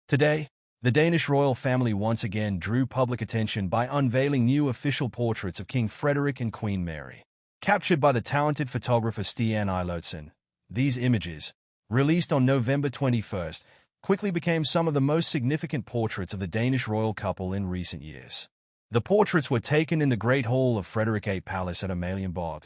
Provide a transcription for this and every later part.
Today, the Danish royal family once again drew public attention by unveiling new official portraits of King Frederik and Queen Mary. Captured by the talented photographer Stian Eilotsen, these images, released on November 21st, quickly became some of the most significant portraits of the Danish royal couple in recent years. The portraits were taken in the Great Hall of Frederik VIII Palace at Amalienborg,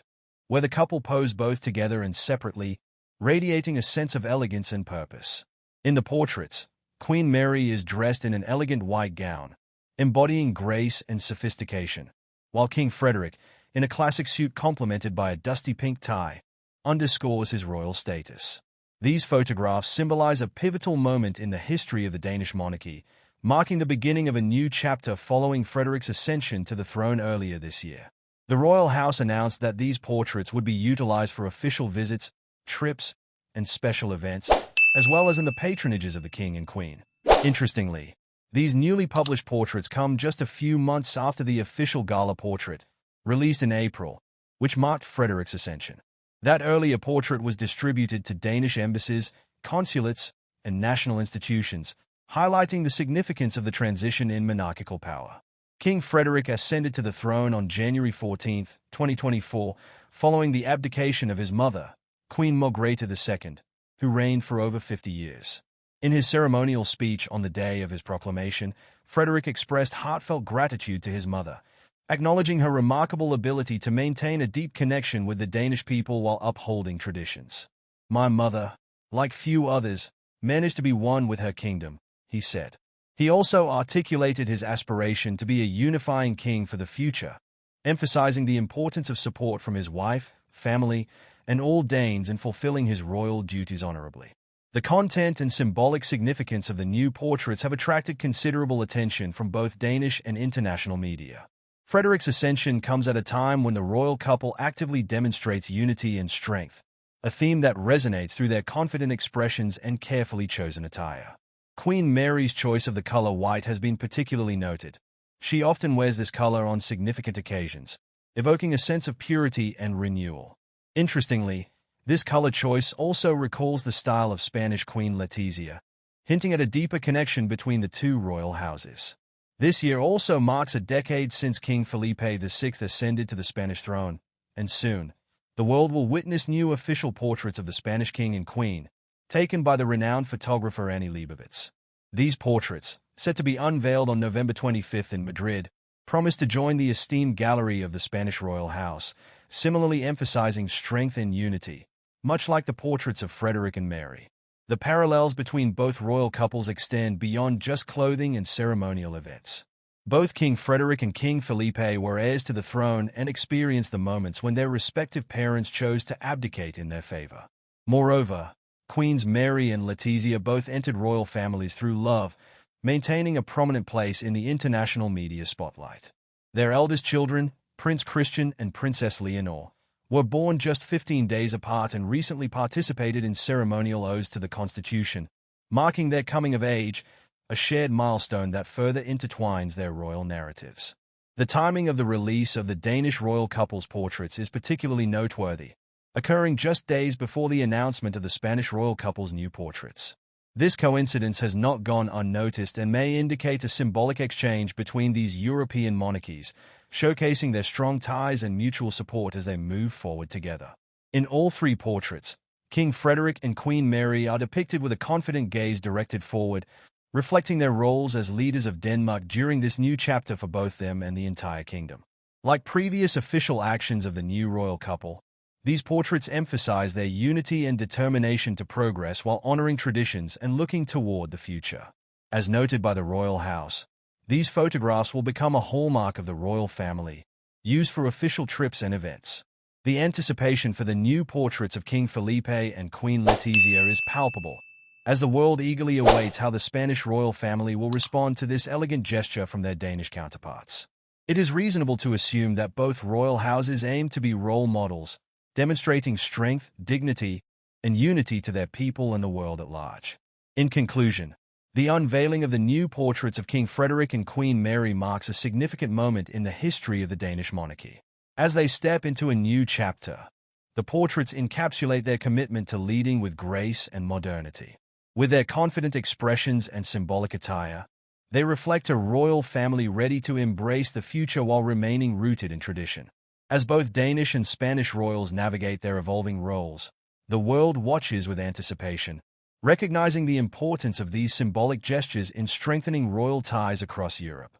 where the couple posed both together and separately, radiating a sense of elegance and purpose. In the portraits, Queen Mary is dressed in an elegant white gown, embodying grace and sophistication, while King Frederik, in a classic suit complemented by a dusty pink tie, underscores his royal status. These photographs symbolize a pivotal moment in the history of the Danish monarchy, marking the beginning of a new chapter following Frederik's ascension to the throne earlier this year. The royal house announced that these portraits would be utilized for official visits, trips, and special events, as well as in the patronages of the king and queen. Interestingly, these newly published portraits come just a few months after the official gala portrait, released in April, which marked Frederik's ascension. That earlier portrait was distributed to Danish embassies, consulates, and national institutions, highlighting the significance of the transition in monarchical power. King Frederik ascended to the throne on January 14, 2024, following the abdication of his mother, Queen Margrethe II, who reigned for over 50 years. In his ceremonial speech on the day of his proclamation, Frederik expressed heartfelt gratitude to his mother, acknowledging her remarkable ability to maintain a deep connection with the Danish people while upholding traditions. "My mother, like few others, managed to be one with her kingdom," he said. He also articulated his aspiration to be a unifying king for the future, emphasizing the importance of support from his wife, family, and all Danes in fulfilling his royal duties honorably. The content and symbolic significance of the new portraits have attracted considerable attention from both Danish and international media. Frederik's ascension comes at a time when the royal couple actively demonstrates unity and strength, a theme that resonates through their confident expressions and carefully chosen attire. Queen Mary's choice of the color white has been particularly noted. She often wears this color on significant occasions, evoking a sense of purity and renewal. Interestingly, this color choice also recalls the style of Spanish Queen Letizia, hinting at a deeper connection between the two royal houses. This year also marks a decade since King Felipe VI ascended to the Spanish throne, and soon, the world will witness new official portraits of the Spanish king and queen, taken by the renowned photographer Annie Leibovitz. These portraits, set to be unveiled on November 25th in Madrid, promise to join the esteemed gallery of the Spanish royal house, similarly emphasizing strength and unity, much like the portraits of Frederik and Mary. The parallels between both royal couples extend beyond just clothing and ceremonial events. Both King Frederik and King Felipe were heirs to the throne and experienced the moments when their respective parents chose to abdicate in their favor. Moreover, Queens Mary and Letizia both entered royal families through love, maintaining a prominent place in the international media spotlight. Their eldest children, Prince Christian and Princess Leonor, were born just 15 days apart and recently participated in ceremonial oaths to the Constitution, marking their coming of age, a shared milestone that further intertwines their royal narratives. The timing of the release of the Danish royal couple's portraits is particularly noteworthy, occurring just days before the announcement of the Spanish royal couple's new portraits. This coincidence has not gone unnoticed and may indicate a symbolic exchange between these European monarchies, showcasing their strong ties and mutual support as they move forward together. In all three portraits, King Frederik and Queen Mary are depicted with a confident gaze directed forward, reflecting their roles as leaders of Denmark during this new chapter for both them and the entire kingdom. Like previous official actions of the new royal couple, these portraits emphasize their unity and determination to progress while honoring traditions and looking toward the future. As noted by the royal house, these photographs will become a hallmark of the royal family, used for official trips and events. The anticipation for the new portraits of King Felipe and Queen Letizia is palpable, as the world eagerly awaits how the Spanish royal family will respond to this elegant gesture from their Danish counterparts. It is reasonable to assume that both royal houses aim to be role models, demonstrating strength, dignity, and unity to their people and the world at large. In conclusion, the unveiling of the new portraits of King Frederik and Queen Mary marks a significant moment in the history of the Danish monarchy. As they step into a new chapter, the portraits encapsulate their commitment to leading with grace and modernity. With their confident expressions and symbolic attire, they reflect a royal family ready to embrace the future while remaining rooted in tradition. As both Danish and Spanish royals navigate their evolving roles, the world watches with anticipation, recognizing the importance of these symbolic gestures in strengthening royal ties across Europe.